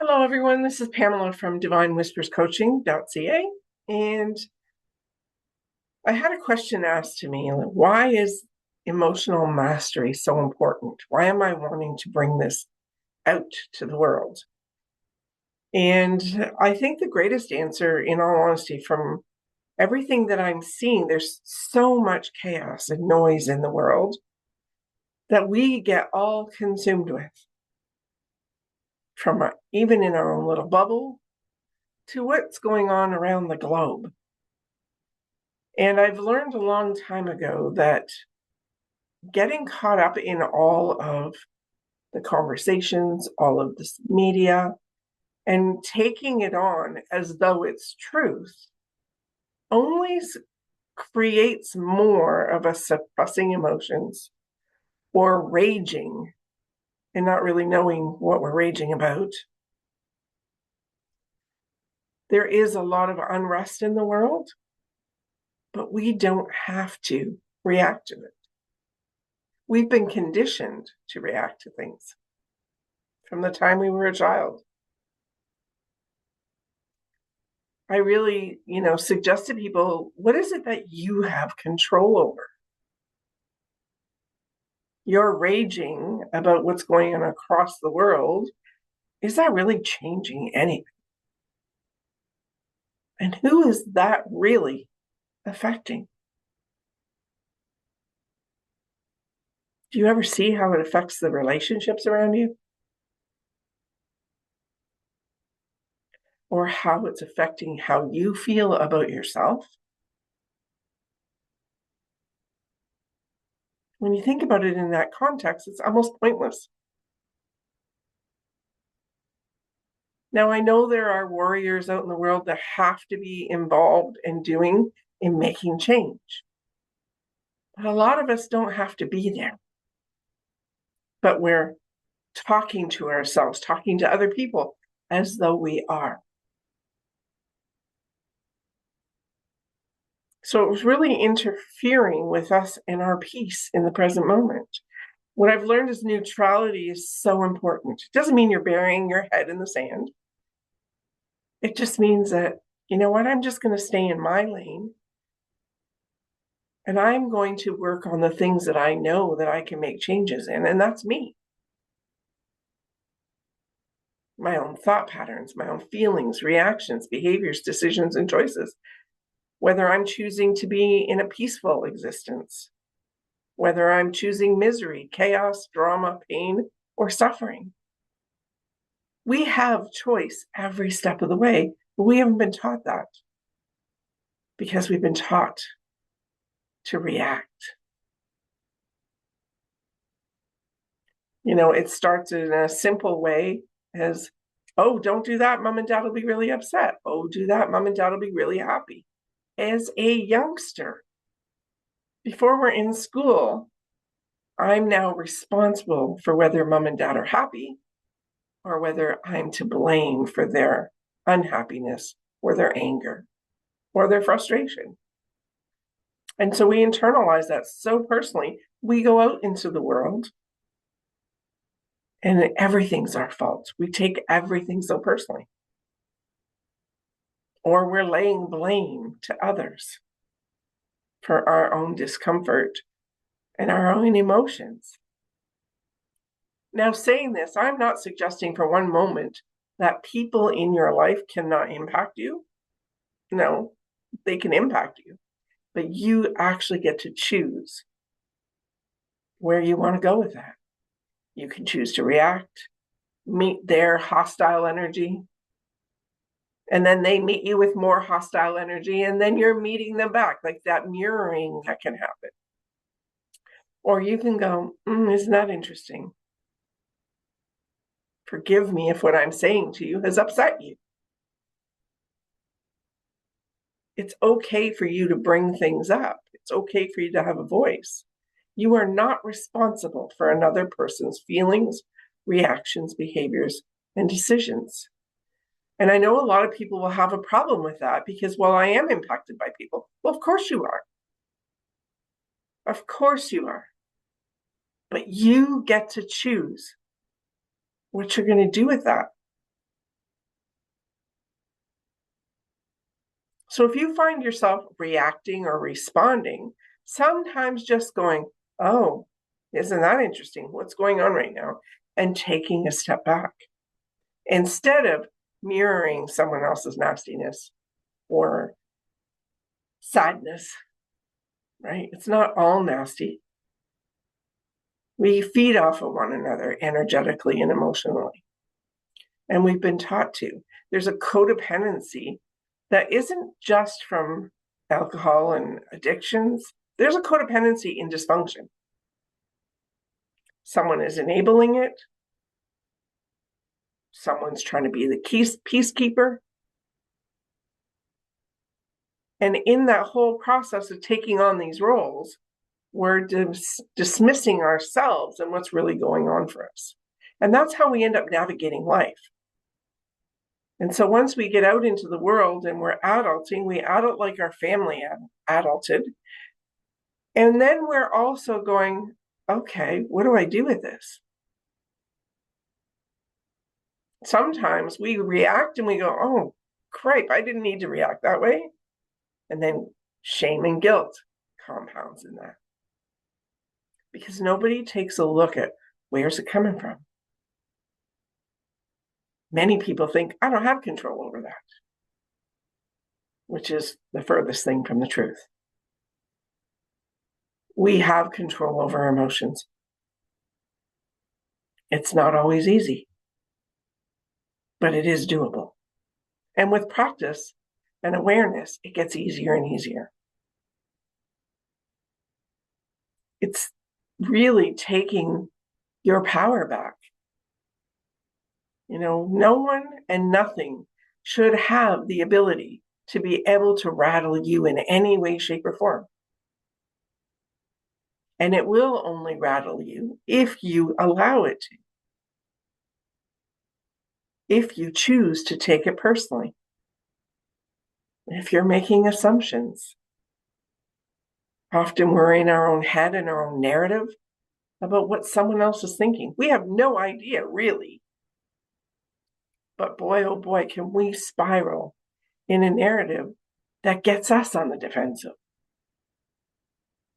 Hello, everyone. This is Pamela from divinewhisperscoaching.ca. And I had a question asked to me, like, why is emotional mastery so important? Why am I wanting to bring this out to the world? And I think the greatest answer, in all honesty, from everything that I'm seeing, there's so much chaos and noise in the world that we get all consumed with, from even in our own little bubble to what's going on around the globe. And I've learned a long time ago that getting caught up in all of the conversations, all of this media, and taking it on as though it's truth only creates more of us suppressing emotions or raging and not really knowing what we're raging about. There is a lot of unrest in the world, but we don't have to react to it. We've been conditioned to react to things from the time we were a child. I really, suggest to people, what is it that you have control over? You're raging about what's going on across the world. Is that really changing anything? And who is that really affecting? Do you ever see how it affects the relationships around you? Or how it's affecting how you feel about yourself? When you think about it in that context, it's almost pointless. Now, I know there are warriors out in the world that have to be involved in making change. But a lot of us don't have to be there. But we're talking to ourselves, talking to other people as though we are. So it was really interfering with us and our peace in the present moment. What I've learned is neutrality is so important. It doesn't mean you're burying your head in the sand. It just means that, you know what, I'm just going to stay in my lane. And I'm going to work on the things that I know that I can make changes in. And that's me. My own thought patterns, my own feelings, reactions, behaviors, decisions, and choices. Whether I'm choosing to be in a peaceful existence, whether I'm choosing misery, chaos, drama, pain, or suffering. We have choice every step of the way, but we haven't been taught that because we've been taught to react. It starts in a simple way as, oh, don't do that, mom and dad will be really upset. Oh, do that, mom and dad will be really happy. As a youngster, before we're in school, I'm now responsible for whether mom and dad are happy or whether I'm to blame for their unhappiness or their anger or their frustration. And so we internalize that so personally. We go out into the world and everything's our fault. We take everything so personally. Or we're laying blame to others for our own discomfort and our own emotions. Now, saying this, I'm not suggesting for one moment that people in your life cannot impact you. No, they can impact you, but you actually get to choose where you want to go with that. You can choose to react, meet their hostile energy, and then they meet you with more hostile energy, and then you're meeting them back, like that mirroring that can happen. Or you can go, isn't that interesting? Forgive me if what I'm saying to you has upset you. It's okay for you to bring things up. It's okay for you to have a voice. You are not responsible for another person's feelings, reactions, behaviors, and decisions. And I know a lot of people will have a problem with that because, well, I am impacted by people. Well, of course you are. Of course you are. But you get to choose what you're going to do with that. So if you find yourself reacting or responding, sometimes just going, oh, isn't that interesting? What's going on right now? And taking a step back instead of mirroring someone else's nastiness or sadness, right? It's not all nasty. We feed off of one another energetically and emotionally. And we've been taught to. There's a codependency that isn't just from alcohol and addictions. There's a codependency in dysfunction. Someone is enabling it. Someone's trying to be the peacekeeper. And in that whole process of taking on these roles, we're dismissing ourselves and what's really going on for us. And that's how we end up navigating life. And so once we get out into the world and we're adulting, we adult like our family adulted. And then we're also going, okay, what do I do with this? Sometimes we react and we go, oh, cripe, I didn't need to react that way. And then shame and guilt compounds in that. Because nobody takes a look at where's it coming from. Many people think, I don't have control over that, which is the furthest thing from the truth. We have control over our emotions. It's not always easy, but it is doable. And with practice and awareness, it gets easier and easier. It's really taking your power back. You know, no one and nothing should have the ability to be able to rattle you in any way, shape, or form. And it will only rattle you if you allow it to. If you choose to take it personally. If you're making assumptions. Often we're in our own head and our own narrative about what someone else is thinking. We have no idea, really. But boy, oh boy, can we spiral in a narrative that gets us on the defensive,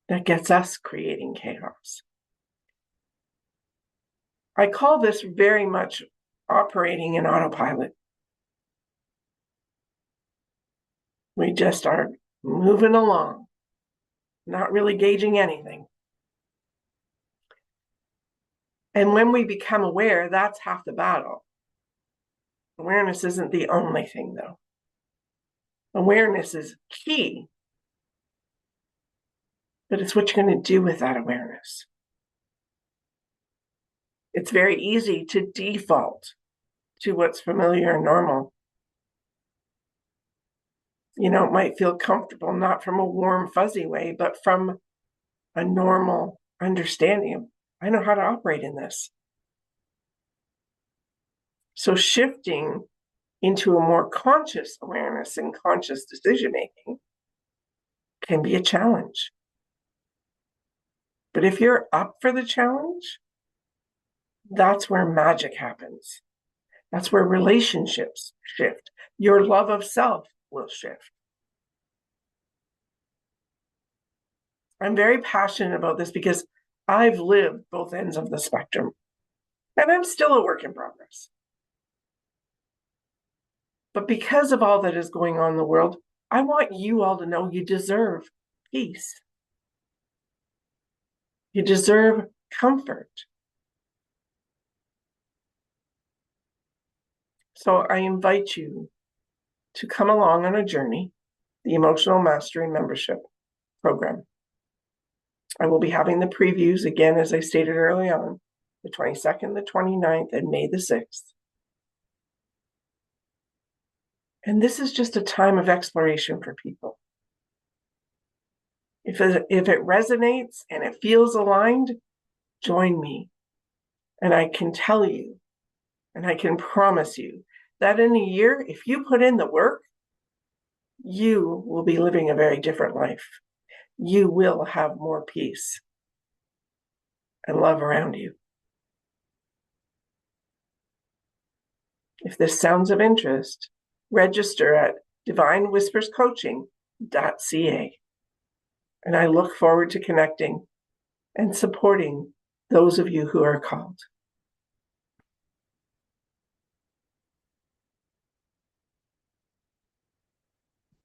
that gets us creating chaos. I call this very much operating in autopilot. We just are moving along, not really gauging anything. And when we become aware, that's half the battle. Awareness isn't the only thing, though. Awareness is key, but it's what you're going to do with that awareness. It's very easy to default to what's familiar and normal. You know, it might feel comfortable, not from a warm, fuzzy way, but from a normal understanding of, I know how to operate in this. So shifting into a more conscious awareness and conscious decision-making can be a challenge. But if you're up for the challenge, that's where magic happens. That's where relationships shift. Your love of self will shift. I'm very passionate about this because I've lived both ends of the spectrum, and I'm still a work in progress. But because of all that is going on in the world, I want you all to know you deserve peace. You deserve comfort. So I invite you to come along on a journey, the Emotional Mastery Membership Program. I will be having the previews again, as I stated early on, the 22nd, the 29th, and May the 6th. And this is just a time of exploration for people. If it resonates and it feels aligned, join me. And I can tell you, and I can promise you, that in a year, if you put in the work, you will be living a very different life. You will have more peace and love around you. If this sounds of interest, register at divinewhisperscoaching.ca. And I look forward to connecting and supporting those of you who are called.